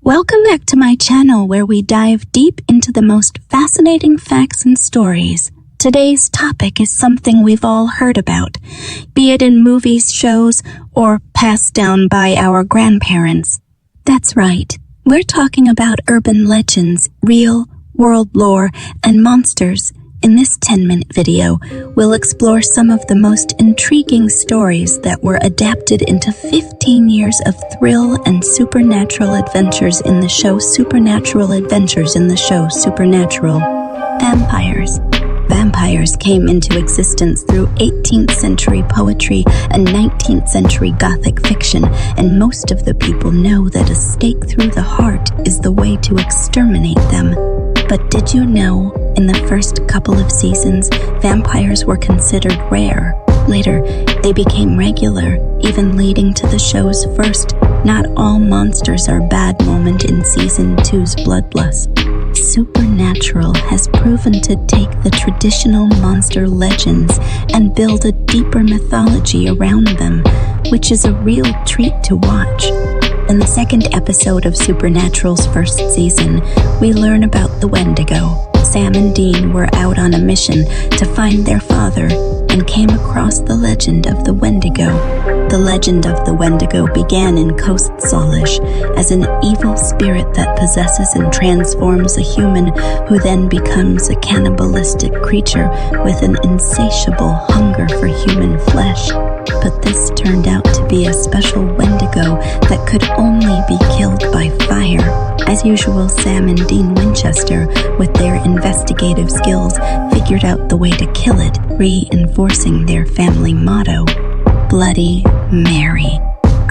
Welcome back to my channel where we dive deep into the most fascinating facts and stories. Today's topic is something we've all heard about, be it in movies, shows, or passed down by our grandparents. That's right, we're talking about urban legends, real world lore, and monsters. In this 10-minute video, we'll explore some of the most intriguing stories that were adapted into 15 years of thrill and supernatural adventures in the show Supernatural. Vampires. Vampires came into existence through 18th century poetry and 19th century Gothic fiction, and most of the people know that a stake through the heart is the way to exterminate them. But did you know, in the first couple of seasons, vampires were considered rare? Later, they became regular, even leading to the show's first "not all monsters are bad" moment in Season 2's Bloodlust. Supernatural has proven to take the traditional monster legends and build a deeper mythology around them, which is a real treat to watch. In the second episode of Supernatural's first season, we learn about the Wendigo. Sam and Dean were out on a mission to find their father and came across the legend of the Wendigo. The legend of the Wendigo began in Coast Salish as an evil spirit that possesses and transforms a human who then becomes a cannibalistic creature with an insatiable hunger for human flesh. But this turned out to be a special Wendigo that could only be killed by fire. As usual, Sam and Dean Winchester, with their investigative skills, figured out the way to kill it, reinforcing their family motto, Bloody Mary.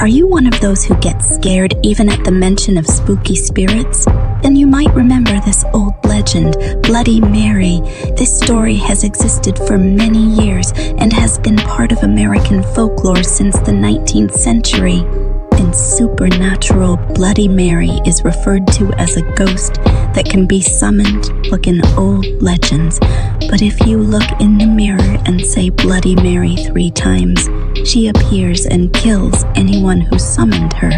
Are you one of those who gets scared even at the mention of spooky spirits? Then you might remember this old legend, Bloody Mary. This story has existed for many years and has been part of American folklore since the 19th century. In Supernatural, Bloody Mary is referred to as a ghost that can be summoned like in old legends. But if you look in the mirror and say Bloody Mary 3 times, she appears and kills anyone who summoned her.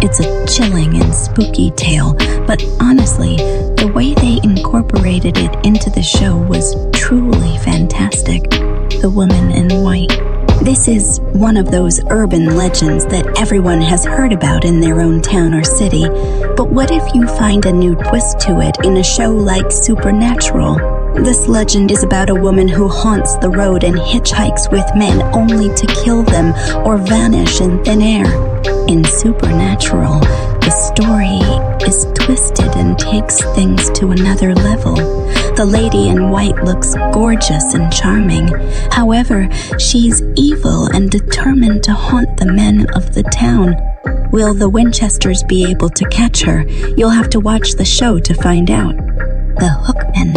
It's a chilling and spooky tale, but honestly, the way they incorporated it into the show was truly fantastic. The Woman in White. This is one of those urban legends that everyone has heard about in their own town or city. But what if you find a new twist to it in a show like Supernatural? This legend is about a woman who haunts the road and hitchhikes with men only to kill them or vanish in thin air. In Supernatural, the story is twisted and takes things to another level. The lady in white looks gorgeous and charming. However, she's evil and determined to haunt the men of the town. Will the Winchesters be able to catch her? You'll have to watch the show to find out. The Hookmen.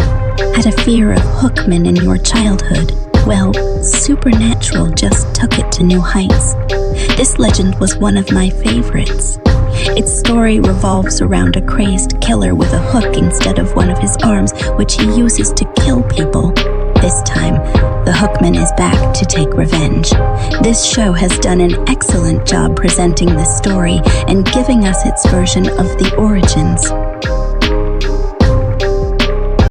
Had a fear of hookmen in your childhood? Well, Supernatural just took it to new heights. This legend was one of my favorites. Its story revolves around a crazed killer with a hook instead of one of his arms, which he uses to kill people. This time, the Hookman is back to take revenge. This show has done an excellent job presenting the story and giving us its version of the origins.